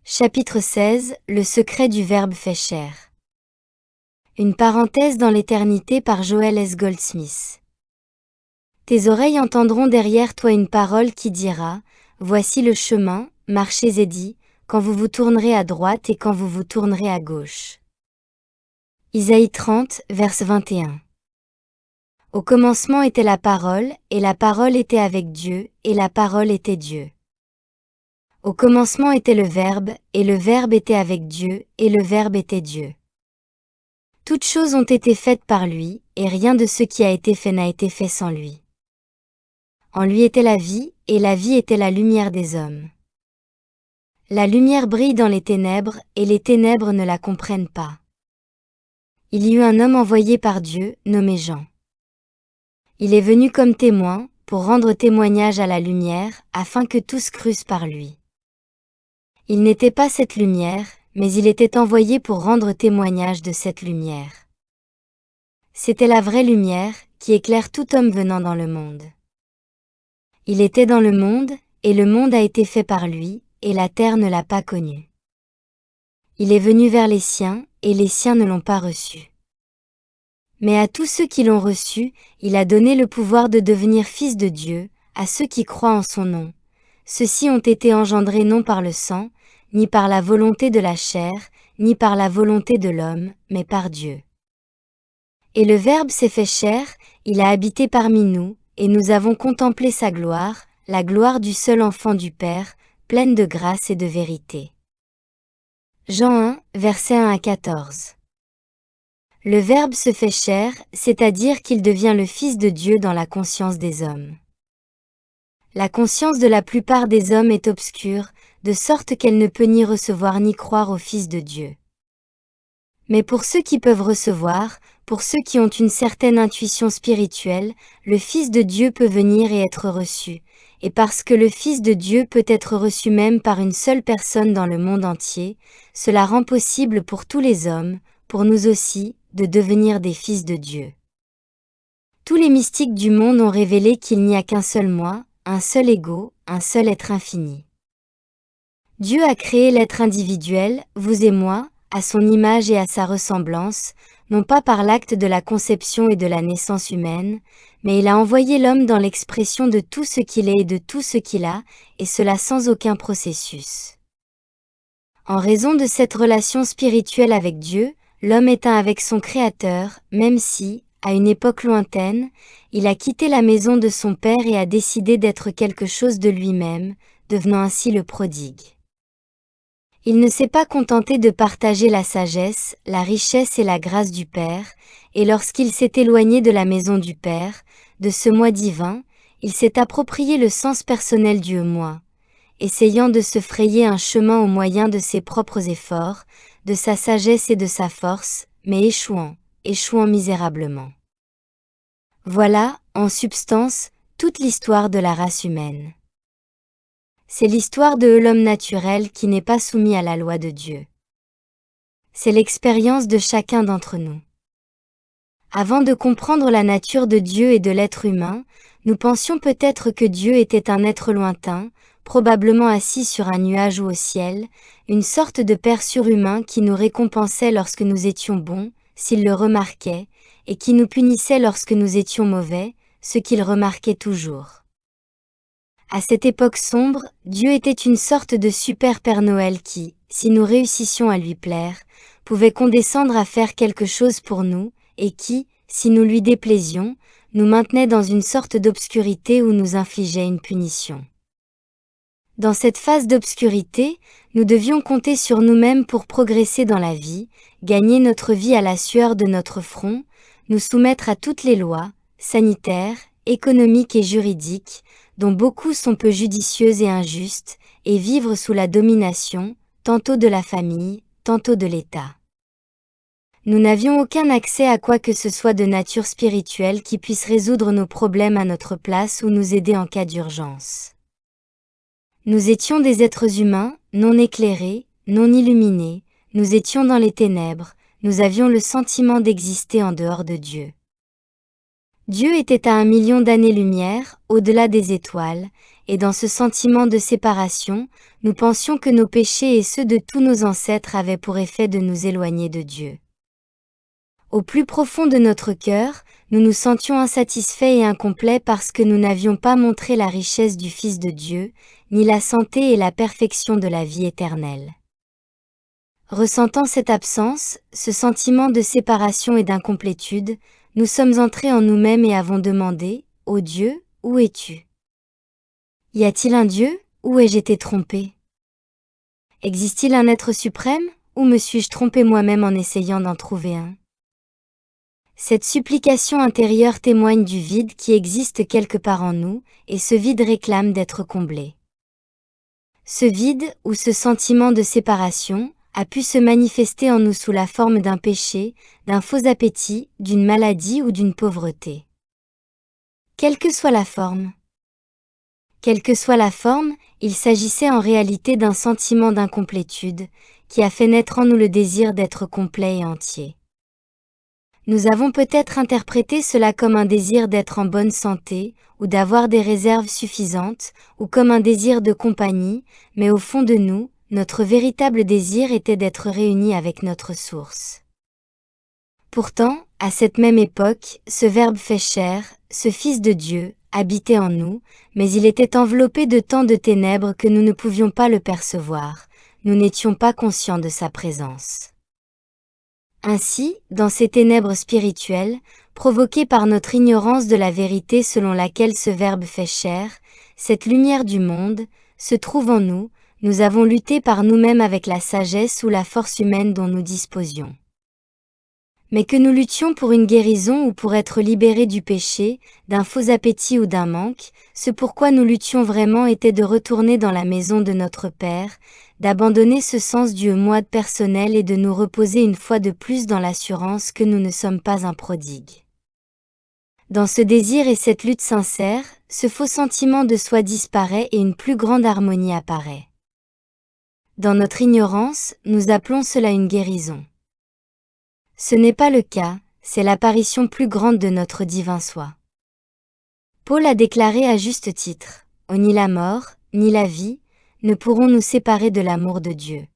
Chapitre 16, Le secret du Verbe fait chair. Une parenthèse dans l'éternité par Joel S. Goldsmith. Tes oreilles entendront derrière toi une parole qui dira, voici le chemin, marchez-y dit, quand vous vous tournerez à droite et quand vous vous tournerez à gauche. Isaïe 30, verset 21. Au commencement était la parole, et la parole était avec Dieu, et la parole était Dieu. Au commencement était le Verbe, et le Verbe était avec Dieu, et le Verbe était Dieu. Toutes choses ont été faites par lui, et rien de ce qui a été fait n'a été fait sans lui. En lui était la vie, et la vie était la lumière des hommes. La lumière brille dans les ténèbres, et les ténèbres ne la comprennent pas. Il y eut un homme envoyé par Dieu, nommé Jean. Il est venu comme témoin, pour rendre témoignage à la lumière, afin que tous crussent par lui. Il n'était pas cette lumière, mais il était envoyé pour rendre témoignage de cette lumière. C'était la vraie lumière, qui éclaire tout homme venant dans le monde. Il était dans le monde, et le monde a été fait par lui, et la terre ne l'a pas connu. Il est venu vers les siens, et les siens ne l'ont pas reçu. Mais à tous ceux qui l'ont reçu, il a donné le pouvoir de devenir fils de Dieu, à ceux qui croient en son nom. Ceux-ci ont été engendrés non par le sang, ni par la volonté de la chair, ni par la volonté de l'homme, mais par Dieu. Et le Verbe s'est fait chair, il a habité parmi nous, et nous avons contemplé sa gloire, la gloire du seul enfant du Père, pleine de grâce et de vérité. Jean 1, versets 1 à 14. Le Verbe se fait chair, c'est-à-dire qu'il devient le Fils de Dieu dans la conscience des hommes. La conscience de la plupart des hommes est obscure, de sorte qu'elle ne peut ni recevoir ni croire au Fils de Dieu. Mais pour ceux qui peuvent recevoir, pour ceux qui ont une certaine intuition spirituelle, le Fils de Dieu peut venir et être reçu, et parce que le Fils de Dieu peut être reçu même par une seule personne dans le monde entier, cela rend possible pour tous les hommes, pour nous aussi, de devenir des fils de Dieu. Tous les mystiques du monde ont révélé qu'il n'y a qu'un seul moi, un seul ego, un seul être infini. Dieu a créé l'être individuel, vous et moi, à son image et à sa ressemblance, non pas par l'acte de la conception et de la naissance humaine, mais il a envoyé l'homme dans l'expression de tout ce qu'il est et de tout ce qu'il a, et cela sans aucun processus. En raison de cette relation spirituelle avec Dieu, l'homme est un avec son Créateur, même si, à une époque lointaine, il a quitté la maison de son père et a décidé d'être quelque chose de lui-même, devenant ainsi le prodigue. Il ne s'est pas contenté de partager la sagesse, la richesse et la grâce du Père, et lorsqu'il s'est éloigné de la maison du Père, de ce moi divin, il s'est approprié le sens personnel du moi, essayant de se frayer un chemin au moyen de ses propres efforts, de sa sagesse et de sa force, mais échouant misérablement. Voilà, en substance, toute l'histoire de la race humaine. C'est l'histoire de l'homme naturel qui n'est pas soumis à la loi de Dieu. C'est l'expérience de chacun d'entre nous. Avant de comprendre la nature de Dieu et de l'être humain, nous pensions peut-être que Dieu était un être lointain, probablement assis sur un nuage ou au ciel, une sorte de père surhumain qui nous récompensait lorsque nous étions bons, s'il le remarquait, et qui nous punissait lorsque nous étions mauvais, ce qu'il remarquait toujours. À cette époque sombre, Dieu était une sorte de super Père Noël qui, si nous réussissions à lui plaire, pouvait condescendre à faire quelque chose pour nous, et qui, si nous lui déplaisions, nous maintenait dans une sorte d'obscurité où nous infligeait une punition. Dans cette phase d'obscurité, nous devions compter sur nous-mêmes pour progresser dans la vie, gagner notre vie à la sueur de notre front, nous soumettre à toutes les lois, sanitaires, économiques et juridiques, dont beaucoup sont peu judicieuses et injustes, et vivre sous la domination, tantôt de la famille, tantôt de l'État. Nous n'avions aucun accès à quoi que ce soit de nature spirituelle qui puisse résoudre nos problèmes à notre place ou nous aider en cas d'urgence. Nous étions des êtres humains, non éclairés, non illuminés, nous étions dans les ténèbres, nous avions le sentiment d'exister en dehors de Dieu. Dieu était à 1 million d'années-lumière, au-delà des étoiles, et dans ce sentiment de séparation, nous pensions que nos péchés et ceux de tous nos ancêtres avaient pour effet de nous éloigner de Dieu. Au plus profond de notre cœur, nous nous sentions insatisfaits et incomplets parce que nous n'avions pas montré la richesse du Fils de Dieu, ni la santé et la perfection de la vie éternelle. Ressentant cette absence, ce sentiment de séparation et d'incomplétude, nous sommes entrés en nous-mêmes et avons demandé, « Ô Dieu, où es-tu? Y a-t-il un Dieu, ou ai-je été trompé? Existe-t-il un être suprême, ou me suis-je trompé moi-même en essayant d'en trouver un ?» Cette supplication intérieure témoigne du vide qui existe quelque part en nous, et ce vide réclame d'être comblé. Ce vide, ou ce sentiment de séparation, a pu se manifester en nous sous la forme d'un péché, d'un faux appétit, d'une maladie ou d'une pauvreté. Quelle que soit la forme. Quelle que soit la forme, il s'agissait en réalité d'un sentiment d'incomplétude, qui a fait naître en nous le désir d'être complet et entier. Nous avons peut-être interprété cela comme un désir d'être en bonne santé, ou d'avoir des réserves suffisantes, ou comme un désir de compagnie, mais au fond de nous, notre véritable désir était d'être réunis avec notre source. Pourtant, à cette même époque, ce Verbe fait chair, ce Fils de Dieu, habitait en nous, mais il était enveloppé de tant de ténèbres que nous ne pouvions pas le percevoir, nous n'étions pas conscients de sa présence. Ainsi, dans ces ténèbres spirituelles, provoquées par notre ignorance de la vérité selon laquelle ce Verbe fait chair, cette lumière du monde, se trouve en nous, nous avons lutté par nous-mêmes avec la sagesse ou la force humaine dont nous disposions. Mais que nous luttions pour une guérison ou pour être libérés du péché, d'un faux appétit ou d'un manque, ce pourquoi nous luttions vraiment était de retourner dans la maison de notre Père, d'abandonner ce sens du moi personnel et de nous reposer une fois de plus dans l'assurance que nous ne sommes pas un prodigue. Dans ce désir et cette lutte sincère, ce faux sentiment de soi disparaît et une plus grande harmonie apparaît. Dans notre ignorance, nous appelons cela une guérison. Ce n'est pas le cas, c'est l'apparition plus grande de notre divin soi. Paul a déclaré à juste titre, « Oh, ni la mort, ni la vie, ne pourront nous séparer de l'amour de Dieu. »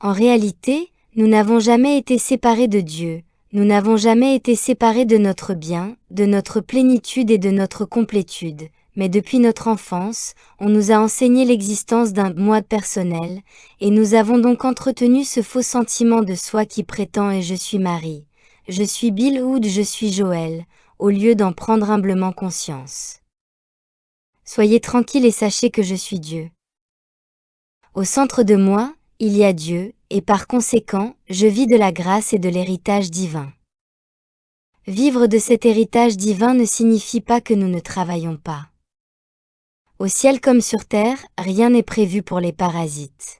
En réalité, nous n'avons jamais été séparés de Dieu, nous n'avons jamais été séparés de notre bien, de notre plénitude et de notre complétude, mais depuis notre enfance, on nous a enseigné l'existence d'un « moi » personnel, et nous avons donc entretenu ce faux sentiment de soi qui prétend « et je suis Marie, je suis Bill Hood, je suis Joël », au lieu d'en prendre humblement conscience. Soyez tranquilles et sachez que je suis Dieu. Au centre de moi, il y a Dieu, et par conséquent, je vis de la grâce et de l'héritage divin. Vivre de cet héritage divin ne signifie pas que nous ne travaillons pas. Au ciel comme sur terre, rien n'est prévu pour les parasites.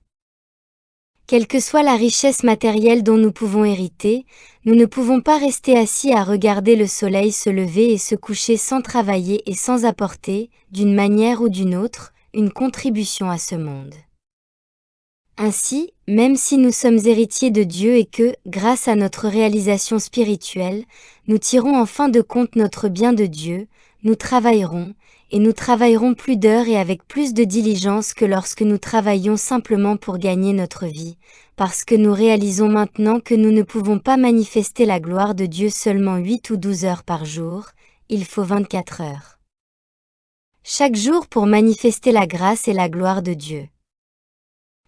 Quelle que soit la richesse matérielle dont nous pouvons hériter, nous ne pouvons pas rester assis à regarder le soleil se lever et se coucher sans travailler et sans apporter, d'une manière ou d'une autre, une contribution à ce monde. Ainsi, même si nous sommes héritiers de Dieu et que, grâce à notre réalisation spirituelle, nous tirons en fin de compte notre bien de Dieu, nous travaillerons, et nous travaillerons plus d'heures et avec plus de diligence que lorsque nous travaillions simplement pour gagner notre vie, parce que nous réalisons maintenant que nous ne pouvons pas manifester la gloire de Dieu seulement 8 ou 12 heures par jour, il faut 24 heures. Chaque jour pour manifester la grâce et la gloire de Dieu.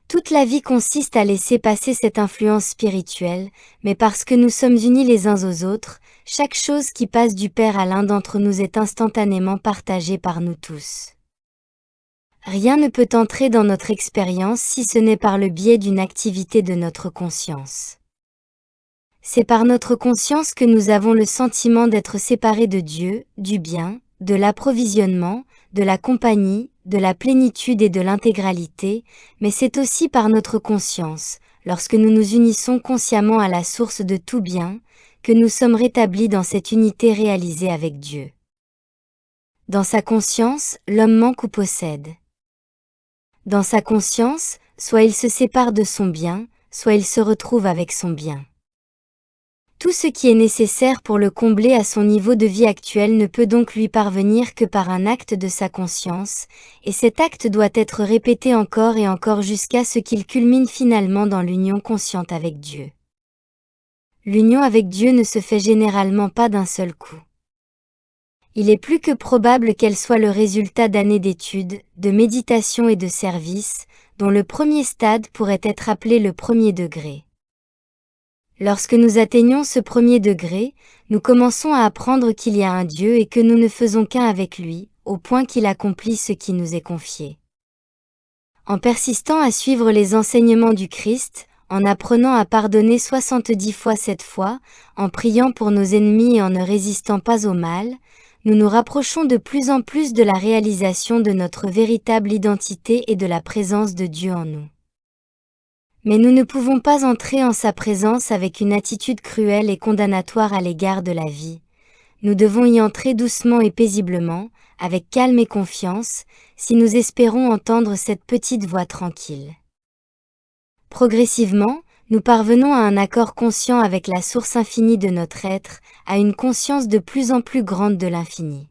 Toute la vie consiste à laisser passer cette influence spirituelle, mais parce que nous sommes unis les uns aux autres, chaque chose qui passe du Père à l'un d'entre nous est instantanément partagée par nous tous. Rien ne peut entrer dans notre expérience si ce n'est par le biais d'une activité de notre conscience. C'est par notre conscience que nous avons le sentiment d'être séparés de Dieu, du bien, de l'approvisionnement, de la compagnie, de la plénitude et de l'intégralité, mais c'est aussi par notre conscience, lorsque nous nous unissons consciemment à la source de tout bien, que nous sommes rétablis dans cette unité réalisée avec Dieu. Dans sa conscience, l'homme manque ou possède. Dans sa conscience, soit il se sépare de son bien, soit il se retrouve avec son bien. Tout ce qui est nécessaire pour le combler à son niveau de vie actuel ne peut donc lui parvenir que par un acte de sa conscience, et cet acte doit être répété encore et encore jusqu'à ce qu'il culmine finalement dans l'union consciente avec Dieu. L'union avec Dieu ne se fait généralement pas d'un seul coup. Il est plus que probable qu'elle soit le résultat d'années d'études, de méditation et de service, dont le premier stade pourrait être appelé le premier degré. Lorsque nous atteignons ce premier degré, nous commençons à apprendre qu'il y a un Dieu et que nous ne faisons qu'un avec lui, au point qu'il accomplit ce qui nous est confié. En persistant à suivre les enseignements du Christ, en apprenant à pardonner 70 fois 7 fois, en priant pour nos ennemis et en ne résistant pas au mal, nous nous rapprochons de plus en plus de la réalisation de notre véritable identité et de la présence de Dieu en nous. Mais nous ne pouvons pas entrer en sa présence avec une attitude cruelle et condamnatoire à l'égard de la vie. Nous devons y entrer doucement et paisiblement, avec calme et confiance, si nous espérons entendre cette petite voix tranquille. Progressivement, nous parvenons à un accord conscient avec la source infinie de notre être, à une conscience de plus en plus grande de l'infini.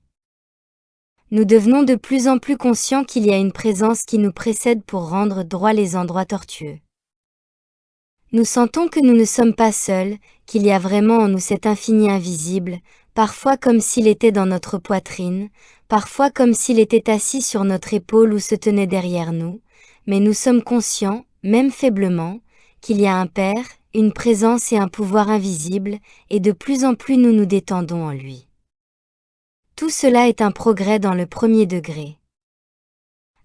Nous devenons de plus en plus conscients qu'il y a une présence qui nous précède pour rendre droit les endroits tortueux. Nous sentons que nous ne sommes pas seuls, qu'il y a vraiment en nous cet infini invisible, parfois comme s'il était dans notre poitrine, parfois comme s'il était assis sur notre épaule ou se tenait derrière nous, mais nous sommes conscients, même faiblement, qu'il y a un Père, une présence et un pouvoir invisibles, et de plus en plus nous nous détendons en lui. Tout cela est un progrès dans le premier degré.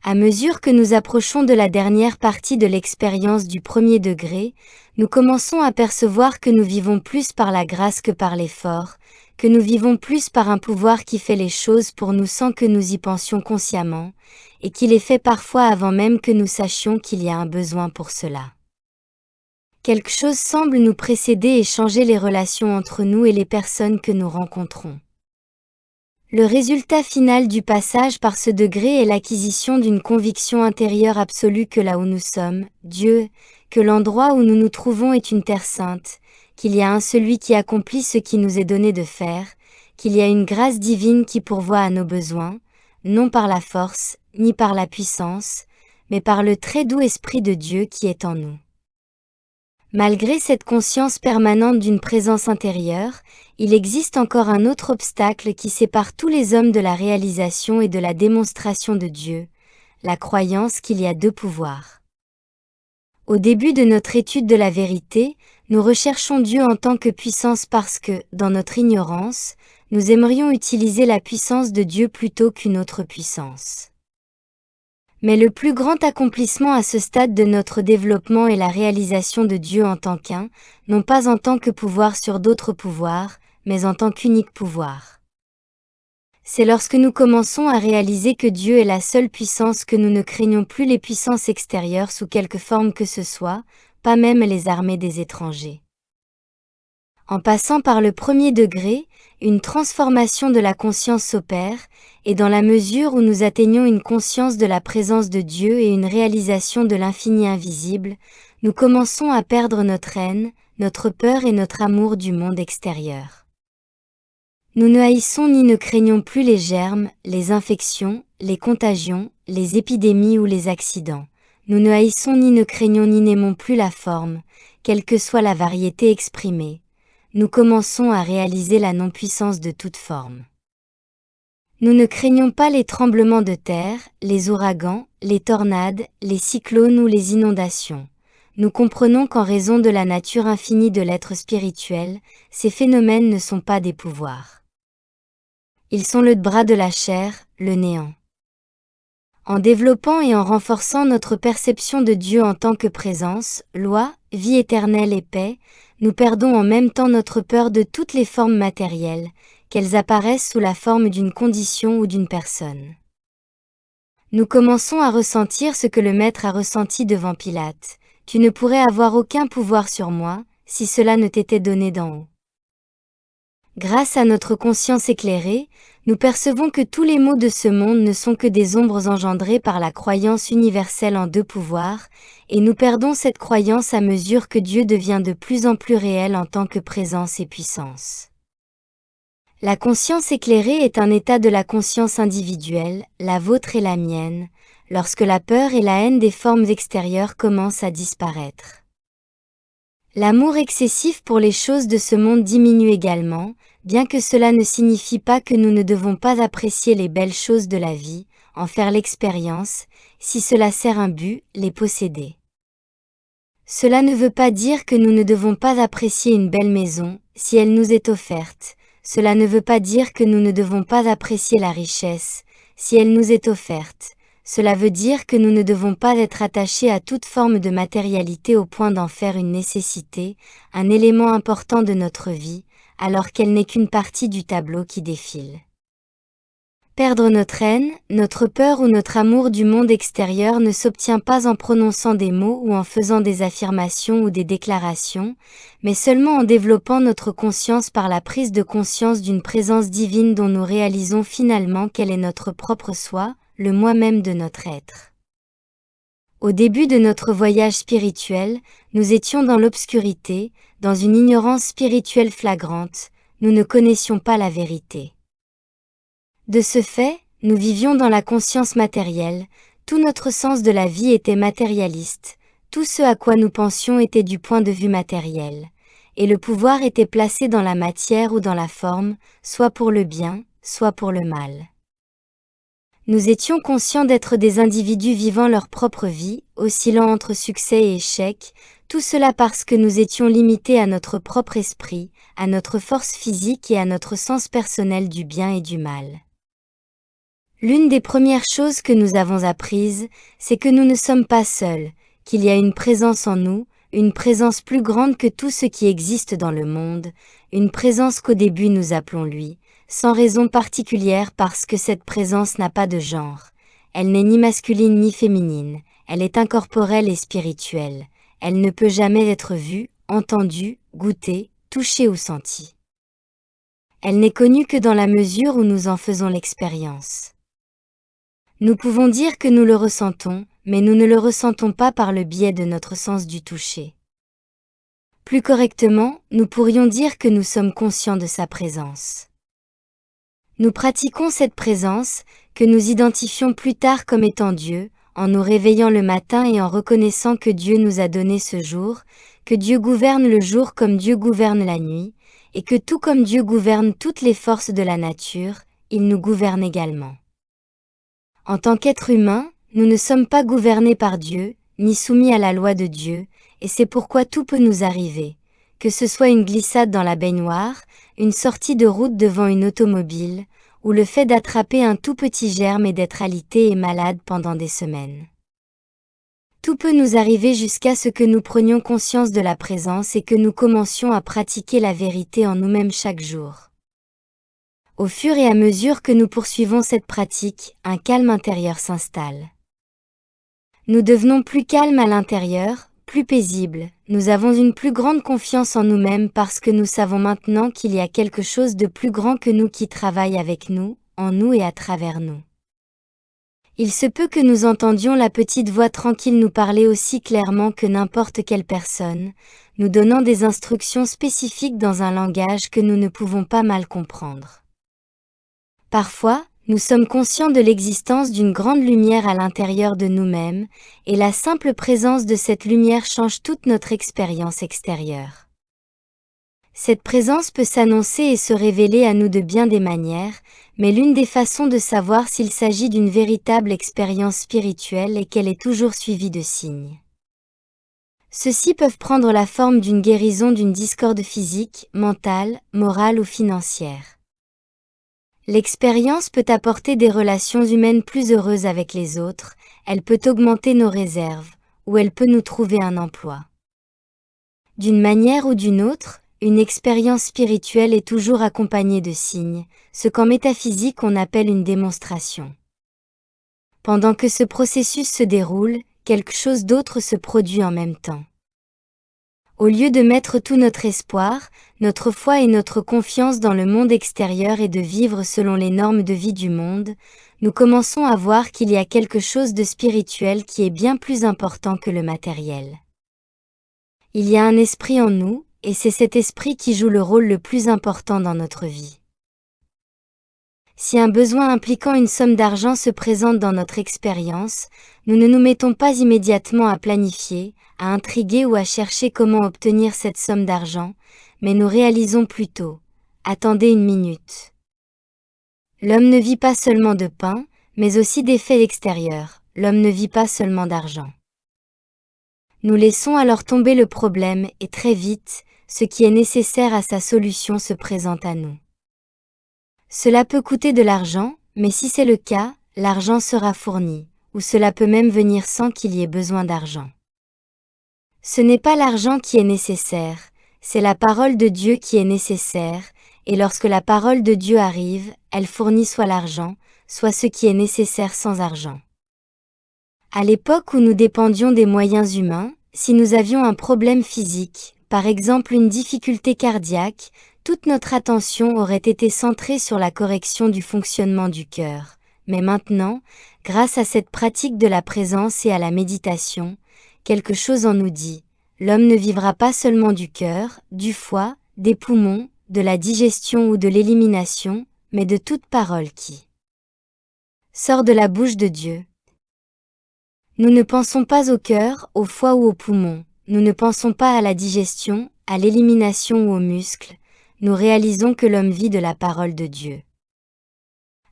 À mesure que nous approchons de la dernière partie de l'expérience du premier degré, nous commençons à percevoir que nous vivons plus par la grâce que par l'effort, que nous vivons plus par un pouvoir qui fait les choses pour nous sans que nous y pensions consciemment, et qui les fait parfois avant même que nous sachions qu'il y a un besoin pour cela. Quelque chose semble nous précéder et changer les relations entre nous et les personnes que nous rencontrons. Le résultat final du passage par ce degré est l'acquisition d'une conviction intérieure absolue que là où nous sommes, Dieu, que l'endroit où nous nous trouvons est une terre sainte, qu'il y a un celui qui accomplit ce qui nous est donné de faire, qu'il y a une grâce divine qui pourvoit à nos besoins, non par la force, ni par la puissance, mais par le très doux Esprit de Dieu qui est en nous. Malgré cette conscience permanente d'une présence intérieure, il existe encore un autre obstacle qui sépare tous les hommes de la réalisation et de la démonstration de Dieu, la croyance qu'il y a deux pouvoirs. Au début de notre étude de la vérité, nous recherchons Dieu en tant que puissance parce que, dans notre ignorance, nous aimerions utiliser la puissance de Dieu plutôt qu'une autre puissance. Mais le plus grand accomplissement à ce stade de notre développement est la réalisation de Dieu en tant qu'un, non pas en tant que pouvoir sur d'autres pouvoirs, mais en tant qu'unique pouvoir. C'est lorsque nous commençons à réaliser que Dieu est la seule puissance que nous ne craignons plus les puissances extérieures sous quelque forme que ce soit, pas même les armées des étrangers. En passant par le premier degré, une transformation de la conscience s'opère, et dans la mesure où nous atteignons une conscience de la présence de Dieu et une réalisation de l'infini invisible, nous commençons à perdre notre haine, notre peur et notre amour du monde extérieur. Nous ne haïssons ni ne craignons plus les germes, les infections, les contagions, les épidémies ou les accidents. Nous ne haïssons ni ne craignons ni n'aimons plus la forme, quelle que soit la variété exprimée. Nous commençons à réaliser la non-puissance de toute forme. Nous ne craignons pas les tremblements de terre, les ouragans, les tornades, les cyclones ou les inondations. Nous comprenons qu'en raison de la nature infinie de l'être spirituel, ces phénomènes ne sont pas des pouvoirs. Ils sont le bras de la chair, le néant. En développant et en renforçant notre perception de Dieu en tant que présence, loi, vie éternelle et paix, nous perdons en même temps notre peur de toutes les formes matérielles, qu'elles apparaissent sous la forme d'une condition ou d'une personne. Nous commençons à ressentir ce que le Maître a ressenti devant Pilate. Tu ne pourrais avoir aucun pouvoir sur moi, si cela ne t'était donné d'en haut. Grâce à notre conscience éclairée, Nous percevons que tous les maux de ce monde ne sont que des ombres engendrées par la croyance universelle en deux pouvoirs, et nous perdons cette croyance à mesure que Dieu devient de plus en plus réel en tant que présence et puissance. La conscience éclairée est un état de la conscience individuelle, la vôtre et la mienne, lorsque la peur et la haine des formes extérieures commencent à disparaître. L'amour excessif pour les choses de ce monde diminue également, bien que cela ne signifie pas que nous ne devons pas apprécier les belles choses de la vie, en faire l'expérience, si cela sert un but, les posséder. Cela ne veut pas dire que nous ne devons pas apprécier une belle maison, si elle nous est offerte. Cela ne veut pas dire que nous ne devons pas apprécier la richesse, si elle nous est offerte. Cela veut dire que nous ne devons pas être attachés à toute forme de matérialité au point d'en faire une nécessité, un élément important de notre vie, alors qu'elle n'est qu'une partie du tableau qui défile. Perdre notre haine, notre peur ou notre amour du monde extérieur ne s'obtient pas en prononçant des mots ou en faisant des affirmations ou des déclarations, mais seulement en développant notre conscience par la prise de conscience d'une présence divine dont nous réalisons finalement qu'elle est notre propre soi, le moi-même de notre être. Au début de notre voyage spirituel, nous étions dans l'obscurité, dans une ignorance spirituelle flagrante, nous ne connaissions pas la vérité. De ce fait, nous vivions dans la conscience matérielle, tout notre sens de la vie était matérialiste, tout ce à quoi nous pensions était du point de vue matériel, et le pouvoir était placé dans la matière ou dans la forme, soit pour le bien, soit pour le mal. Nous étions conscients d'être des individus vivant leur propre vie, oscillant entre succès et échec, tout cela parce que nous étions limités à notre propre esprit, à notre force physique et à notre sens personnel du bien et du mal. L'une des premières choses que nous avons apprises, c'est que nous ne sommes pas seuls, qu'il y a une présence en nous, une présence plus grande que tout ce qui existe dans le monde, une présence qu'au début nous appelons lui, sans raison particulière parce que cette présence n'a pas de genre. Elle n'est ni masculine ni féminine, elle est incorporelle et spirituelle, elle ne peut jamais être vue, entendue, goûtée, touchée ou sentie. Elle n'est connue que dans la mesure où nous en faisons l'expérience. Nous pouvons dire que nous le ressentons, mais nous ne le ressentons pas par le biais de notre sens du toucher. Plus correctement, nous pourrions dire que nous sommes conscients de sa présence. Nous pratiquons cette présence, que nous identifions plus tard comme étant Dieu, en nous réveillant le matin et en reconnaissant que Dieu nous a donné ce jour, que Dieu gouverne le jour comme Dieu gouverne la nuit, et que tout comme Dieu gouverne toutes les forces de la nature, il nous gouverne également. En tant qu'être humain, nous ne sommes pas gouvernés par Dieu, ni soumis à la loi de Dieu, et c'est pourquoi tout peut nous arriver, que ce soit une glissade dans la baignoire, une sortie de route devant une automobile, ou le fait d'attraper un tout petit germe et d'être alité et malade pendant des semaines. Tout peut nous arriver jusqu'à ce que nous prenions conscience de la présence et que nous commencions à pratiquer la vérité en nous-mêmes chaque jour. Au fur et à mesure que nous poursuivons cette pratique, un calme intérieur s'installe. Nous devenons plus calmes à l'intérieur, plus paisibles, nous avons une plus grande confiance en nous-mêmes parce que nous savons maintenant qu'il y a quelque chose de plus grand que nous qui travaille avec nous, en nous et à travers nous. Il se peut que nous entendions la petite voix tranquille nous parler aussi clairement que n'importe quelle personne, nous donnant des instructions spécifiques dans un langage que nous ne pouvons pas mal comprendre. Parfois, nous sommes conscients de l'existence d'une grande lumière à l'intérieur de nous-mêmes, et la simple présence de cette lumière change toute notre expérience extérieure. Cette présence peut s'annoncer et se révéler à nous de bien des manières, mais l'une des façons de savoir s'il s'agit d'une véritable expérience spirituelle est qu'elle est toujours suivie de signes. Ceux-ci peuvent prendre la forme d'une guérison d'une discorde physique, mentale, morale ou financière. L'expérience peut apporter des relations humaines plus heureuses avec les autres, elle peut augmenter nos réserves, ou elle peut nous trouver un emploi. D'une manière ou d'une autre, une expérience spirituelle est toujours accompagnée de signes, ce qu'en métaphysique on appelle une démonstration. Pendant que ce processus se déroule, quelque chose d'autre se produit en même temps. Au lieu de mettre tout notre espoir, notre foi et notre confiance dans le monde extérieur et de vivre selon les normes de vie du monde, nous commençons à voir qu'il y a quelque chose de spirituel qui est bien plus important que le matériel. Il y a un esprit en nous, et c'est cet esprit qui joue le rôle le plus important dans notre vie. Si un besoin impliquant une somme d'argent se présente dans notre expérience, nous ne nous mettons pas immédiatement à planifier, à intriguer ou à chercher comment obtenir cette somme d'argent, mais nous réalisons plutôt « Attendez une minute ». L'homme ne vit pas seulement de pain, mais aussi d'effets extérieurs, l'homme ne vit pas seulement d'argent. Nous laissons alors tomber le problème et très vite, ce qui est nécessaire à sa solution se présente à nous. Cela peut coûter de l'argent, mais si c'est le cas, l'argent sera fourni, ou cela peut même venir sans qu'il y ait besoin d'argent. Ce n'est pas l'argent qui est nécessaire, c'est la parole de Dieu qui est nécessaire, et lorsque la parole de Dieu arrive, elle fournit soit l'argent, soit ce qui est nécessaire sans argent. À l'époque où nous dépendions des moyens humains, si nous avions un problème physique, par exemple une difficulté cardiaque, toute notre attention aurait été centrée sur la correction du fonctionnement du cœur. Mais maintenant, grâce à cette pratique de la présence et à la méditation, quelque chose en nous dit, l'homme ne vivra pas seulement du cœur, du foie, des poumons, de la digestion ou de l'élimination, mais de toute parole qui sort de la bouche de Dieu. Nous ne pensons pas au cœur, au foie ou aux poumons, nous ne pensons pas à la digestion, à l'élimination ou aux muscles, nous réalisons que l'homme vit de la parole de Dieu.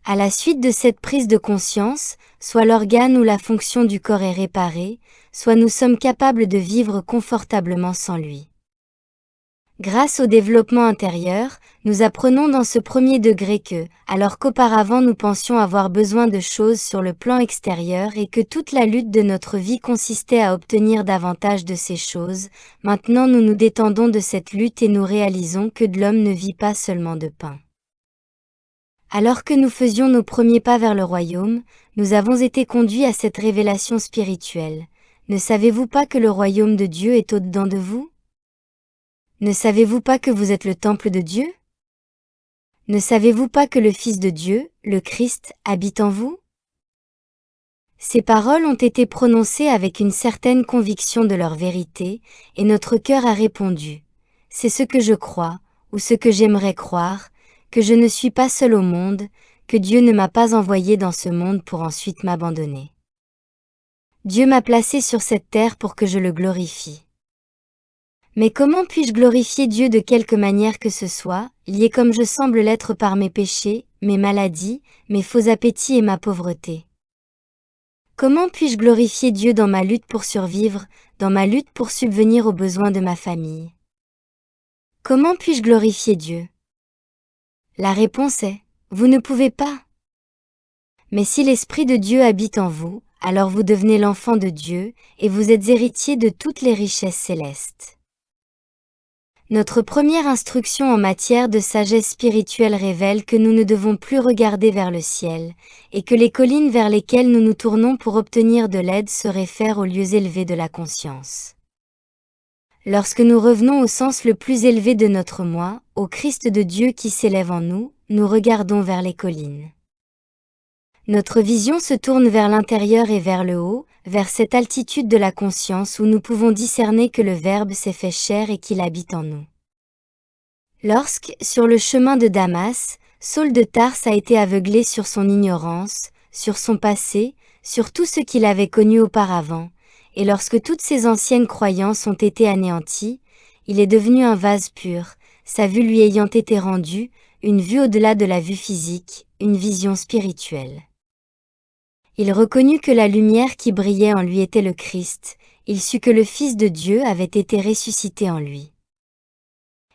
À la suite de cette prise de conscience, soit l'organe ou la fonction du corps est réparée, soit nous sommes capables de vivre confortablement sans lui. Grâce au développement intérieur, nous apprenons dans ce premier degré que, alors qu'auparavant nous pensions avoir besoin de choses sur le plan extérieur et que toute la lutte de notre vie consistait à obtenir davantage de ces choses, maintenant nous nous détendons de cette lutte et nous réalisons que l'homme ne vit pas seulement de pain. Alors que nous faisions nos premiers pas vers le royaume, nous avons été conduits à cette révélation spirituelle. Ne savez-vous pas que le royaume de Dieu est au-dedans de vous ? Ne savez-vous pas que vous êtes le temple de Dieu? Ne savez-vous pas que le Fils de Dieu, le Christ, habite en vous? Ces paroles ont été prononcées avec une certaine conviction de leur vérité, et notre cœur a répondu. C'est ce que je crois, ou ce que j'aimerais croire, que je ne suis pas seul au monde, que Dieu ne m'a pas envoyé dans ce monde pour ensuite m'abandonner. Dieu m'a placé sur cette terre pour que je le glorifie. Mais comment puis-je glorifier Dieu de quelque manière que ce soit, lié comme je semble l'être par mes péchés, mes maladies, mes faux appétits et ma pauvreté? Comment puis-je glorifier Dieu dans ma lutte pour survivre, dans ma lutte pour subvenir aux besoins de ma famille? Comment puis-je glorifier Dieu? La réponse est, vous ne pouvez pas. Mais si l'Esprit de Dieu habite en vous, alors vous devenez l'enfant de Dieu, et vous êtes héritier de toutes les richesses célestes. Notre première instruction en matière de sagesse spirituelle révèle que nous ne devons plus regarder vers le ciel, et que les collines vers lesquelles nous nous tournons pour obtenir de l'aide se réfèrent aux lieux élevés de la conscience. Lorsque nous revenons au sens le plus élevé de notre moi, au Christ de Dieu qui s'élève en nous, nous regardons vers les collines. Notre vision se tourne vers l'intérieur et vers le haut, vers cette altitude de la conscience où nous pouvons discerner que le Verbe s'est fait chair et qu'il habite en nous. Lorsque, sur le chemin de Damas, Saul de Tarse a été aveuglé sur son ignorance, sur son passé, sur tout ce qu'il avait connu auparavant, et lorsque toutes ses anciennes croyances ont été anéanties, il est devenu un vase pur, sa vue lui ayant été rendue, une vue au-delà de la vue physique, une vision spirituelle. Il reconnut que la lumière qui brillait en lui était le Christ, il sut que le Fils de Dieu avait été ressuscité en lui.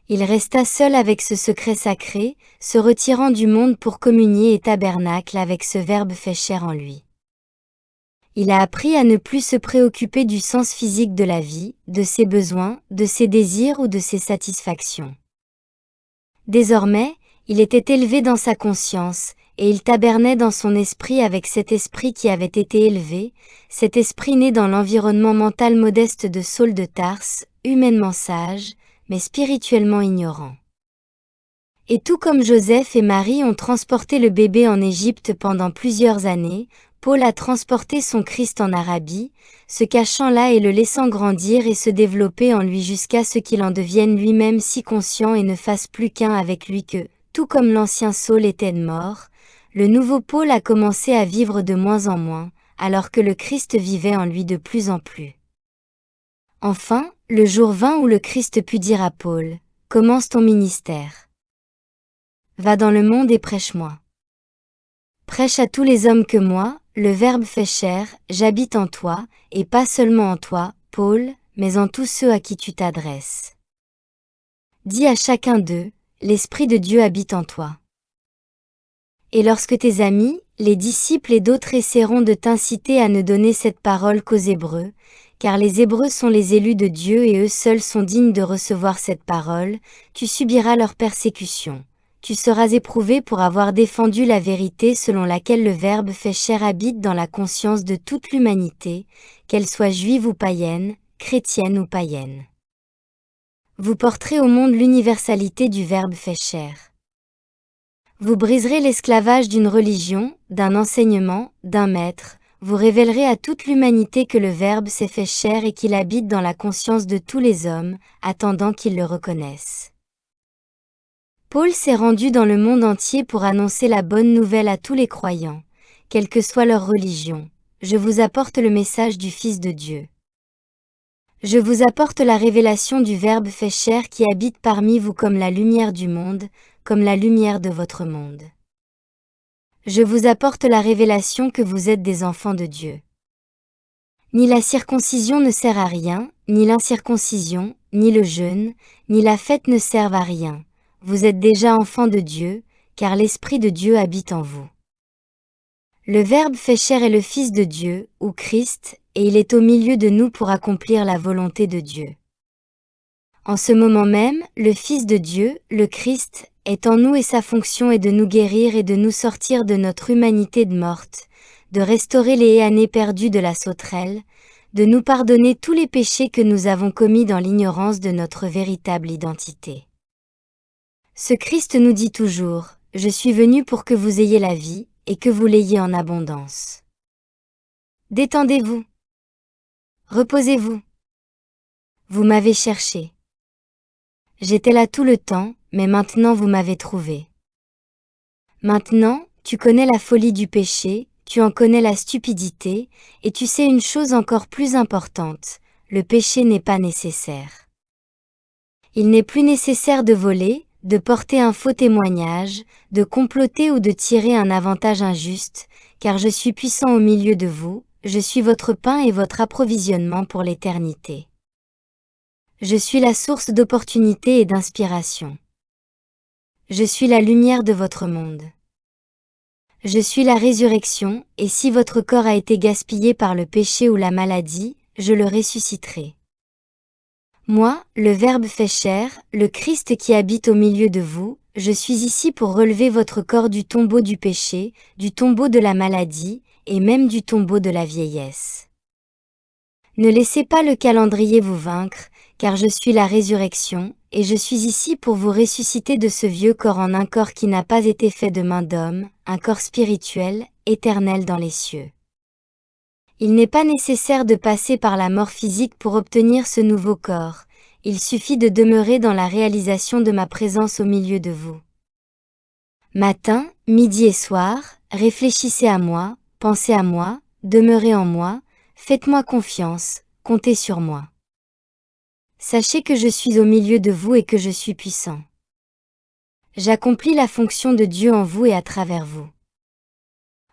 Il resta seul avec ce secret sacré, se retirant du monde pour communier et tabernacle avec ce Verbe fait chair en lui. Il a appris à ne plus se préoccuper du sens physique de la vie, de ses besoins, de ses désirs ou de ses satisfactions. Désormais, il était élevé dans sa conscience, et il tabernait dans son esprit avec cet esprit qui avait été élevé, cet esprit né dans l'environnement mental modeste de Saul de Tarse, humainement sage, mais spirituellement ignorant. Et tout comme Joseph et Marie ont transporté le bébé en Égypte pendant plusieurs années, Paul a transporté son Christ en Arabie, se cachant là et le laissant grandir et se développer en lui jusqu'à ce qu'il en devienne lui-même si conscient et ne fasse plus qu'un avec lui que, tout comme l'ancien Saul était mort, le nouveau Paul a commencé à vivre de moins en moins, alors que le Christ vivait en lui de plus en plus. Enfin, le jour vint où le Christ put dire à Paul, « Commence ton ministère. Va dans le monde et prêche-moi. Prêche à tous les hommes que moi, le Verbe fait chair, j'habite en toi, et pas seulement en toi, Paul, mais en tous ceux à qui tu t'adresses. Dis à chacun d'eux, l'Esprit de Dieu habite en toi. Et lorsque tes amis, les disciples et d'autres essaieront de t'inciter à ne donner cette parole qu'aux Hébreux, car les Hébreux sont les élus de Dieu et eux seuls sont dignes de recevoir cette parole, tu subiras leur persécution. Tu seras éprouvé pour avoir défendu la vérité selon laquelle le Verbe fait chair habite dans la conscience de toute l'humanité, qu'elle soit juive ou païenne, chrétienne ou païenne. Vous porterez au monde l'universalité du Verbe fait chair. Vous briserez l'esclavage d'une religion, d'un enseignement, d'un maître, vous révélerez à toute l'humanité que le Verbe s'est fait chair et qu'il habite dans la conscience de tous les hommes, attendant qu'ils le reconnaissent. Paul s'est rendu dans le monde entier pour annoncer la bonne nouvelle à tous les croyants, quelle que soit leur religion. Je vous apporte le message du Fils de Dieu. Je vous apporte la révélation du Verbe fait chair qui habite parmi vous comme la lumière du monde, comme la lumière de votre monde. Je vous apporte la révélation que vous êtes des enfants de Dieu. Ni la circoncision ne sert à rien, ni l'incirconcision, ni le jeûne, ni la fête ne servent à rien. Vous êtes déjà enfants de Dieu, car l'Esprit de Dieu habite en vous. Le Verbe fait chair est le Fils de Dieu, ou Christ, et il est au milieu de nous pour accomplir la volonté de Dieu. En ce moment même, le Fils de Dieu, le Christ, est en nous et sa fonction est de nous guérir et de nous sortir de notre humanité de morte, de restaurer les années perdues de la sauterelle, de nous pardonner tous les péchés que nous avons commis dans l'ignorance de notre véritable identité. Ce Christ nous dit toujours, « Je suis venu pour que vous ayez la vie, et que vous l'ayez en abondance. » Détendez-vous. Reposez-vous. Vous m'avez cherché. J'étais là tout le temps, mais maintenant vous m'avez trouvé. Maintenant, tu connais la folie du péché, tu en connais la stupidité, et tu sais une chose encore plus importante, le péché n'est pas nécessaire. Il n'est plus nécessaire de voler, de porter un faux témoignage, de comploter ou de tirer un avantage injuste, car je suis puissant au milieu de vous, je suis votre pain et votre approvisionnement pour l'éternité. Je suis la source d'opportunités et d'inspiration. Je suis la lumière de votre monde. Je suis la résurrection, et si votre corps a été gaspillé par le péché ou la maladie, je le ressusciterai. Moi, le Verbe fait chair, le Christ qui habite au milieu de vous, je suis ici pour relever votre corps du tombeau du péché, du tombeau de la maladie, et même du tombeau de la vieillesse. Ne laissez pas le calendrier vous vaincre, car je suis la résurrection, et je suis ici pour vous ressusciter de ce vieux corps en un corps qui n'a pas été fait de main d'homme, un corps spirituel, éternel dans les cieux. Il n'est pas nécessaire de passer par la mort physique pour obtenir ce nouveau corps, il suffit de demeurer dans la réalisation de ma présence au milieu de vous. Matin, midi et soir, réfléchissez à moi, pensez à moi, demeurez en moi, faites-moi confiance, comptez sur moi. Sachez que je suis au milieu de vous et que je suis puissant. J'accomplis la fonction de Dieu en vous et à travers vous.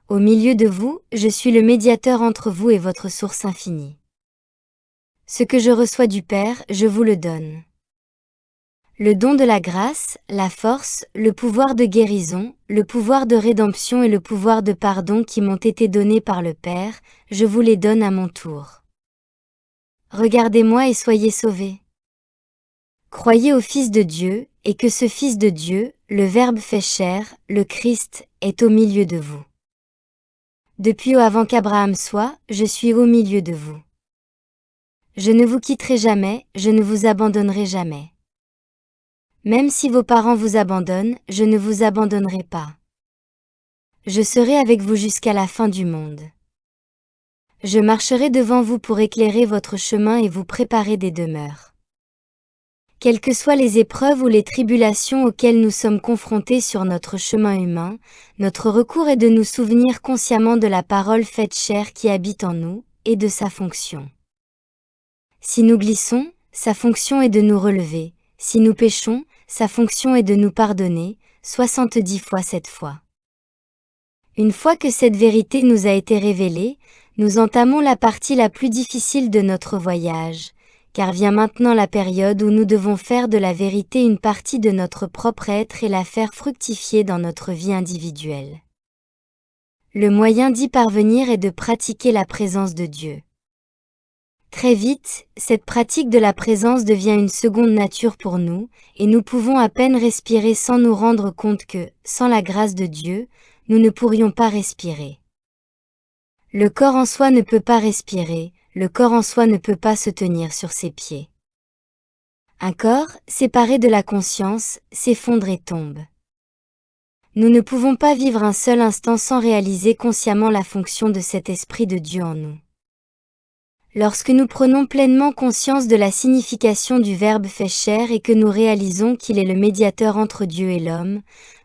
Au milieu de vous, je suis le médiateur entre vous et votre source infinie. Ce que je reçois du Père, je vous le donne. Le don de la grâce, la force, le pouvoir de guérison, le pouvoir de rédemption et le pouvoir de pardon qui m'ont été donnés par le Père, je vous les donne à mon tour. Regardez-moi et soyez sauvés. Croyez au Fils de Dieu, et que ce Fils de Dieu, le Verbe fait chair, le Christ, est au milieu de vous. Depuis avant qu'Abraham soit, je suis au milieu de vous. Je ne vous quitterai jamais, je ne vous abandonnerai jamais. Même si vos parents vous abandonnent, je ne vous abandonnerai pas. Je serai avec vous jusqu'à la fin du monde. Je marcherai devant vous pour éclairer votre chemin et vous préparer des demeures. Quelles que soient les épreuves ou les tribulations auxquelles nous sommes confrontés sur notre chemin humain, notre recours est de nous souvenir consciemment de la parole faite chair qui habite en nous, et de sa fonction. Si nous glissons, sa fonction est de nous relever, si nous péchons, sa fonction est de nous pardonner, 70 fois 7 fois. Une fois que cette vérité nous a été révélée, nous entamons la partie la plus difficile de notre voyage, car vient maintenant la période où nous devons faire de la vérité une partie de notre propre être et la faire fructifier dans notre vie individuelle. Le moyen d'y parvenir est de pratiquer la présence de Dieu. Très vite, cette pratique de la présence devient une seconde nature pour nous, et nous pouvons à peine respirer sans nous rendre compte que, sans la grâce de Dieu, nous ne pourrions pas respirer. Le corps en soi ne peut pas respirer, le corps en soi ne peut pas se tenir sur ses pieds. Un corps, séparé de la conscience, s'effondre et tombe. Nous ne pouvons pas vivre un seul instant sans réaliser consciemment la fonction de cet Esprit de Dieu en nous. Lorsque nous prenons pleinement conscience de la signification du Verbe fait chair et que nous réalisons qu'il est le médiateur entre Dieu et l'homme,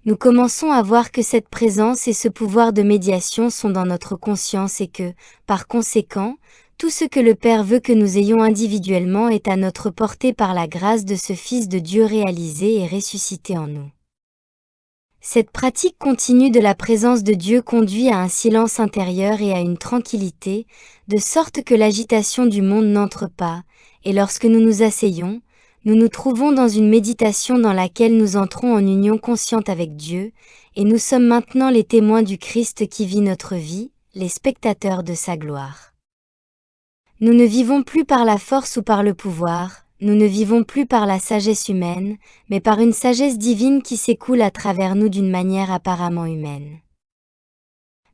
nous commençons à voir que cette présence et ce pouvoir de médiation sont dans notre conscience et que, par conséquent, tout ce que le Père veut que nous ayons individuellement est à notre portée par la grâce de ce Fils de Dieu réalisé et ressuscité en nous. Cette pratique continue de la présence de Dieu conduit à un silence intérieur et à une tranquillité, de sorte que l'agitation du monde n'entre pas, et lorsque nous nous asseyons, nous nous trouvons dans une méditation dans laquelle nous entrons en union consciente avec Dieu, et nous sommes maintenant les témoins du Christ qui vit notre vie, les spectateurs de sa gloire. Nous ne vivons plus par la force ou par le pouvoir, nous ne vivons plus par la sagesse humaine, mais par une sagesse divine qui s'écoule à travers nous d'une manière apparemment humaine.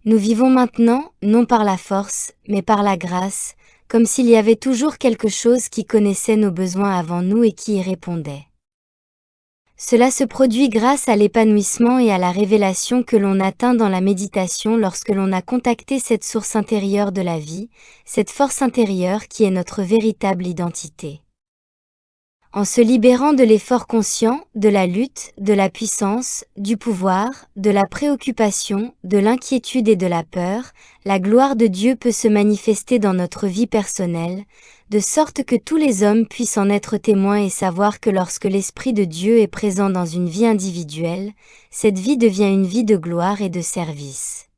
Nous vivons maintenant, non par la force, mais par la grâce, comme s'il y avait toujours quelque chose qui connaissait nos besoins avant nous et qui y répondait. Cela se produit grâce à l'épanouissement et à la révélation que l'on atteint dans la méditation lorsque l'on a contacté cette source intérieure de la vie, cette force intérieure qui est notre véritable identité. En se libérant de l'effort conscient, de la lutte, de la puissance, du pouvoir, de la préoccupation, de l'inquiétude et de la peur, la gloire de Dieu peut se manifester dans notre vie personnelle, de sorte que tous les hommes puissent en être témoins et savoir que lorsque l'Esprit de Dieu est présent dans une vie individuelle, cette vie devient une vie de gloire et de service.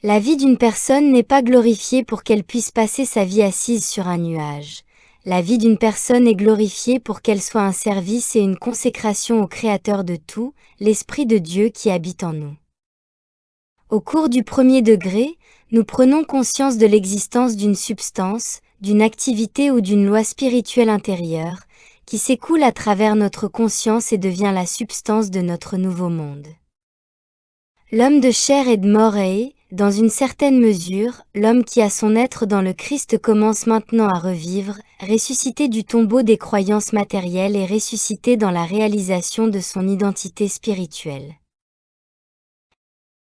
La vie d'une personne n'est pas glorifiée pour qu'elle puisse passer sa vie assise sur un nuage. La vie d'une personne est glorifiée pour qu'elle soit un service et une consécration au Créateur de tout, l'Esprit de Dieu qui habite en nous. Au cours du premier degré, nous prenons conscience de l'existence d'une substance, d'une activité ou d'une loi spirituelle intérieure, qui s'écoule à travers notre conscience et devient la substance de notre nouveau monde. L'homme de chair et de mort est, dans une certaine mesure, l'homme qui a son être dans le Christ commence maintenant à revivre, ressuscité du tombeau des croyances matérielles et ressuscité dans la réalisation de son identité spirituelle.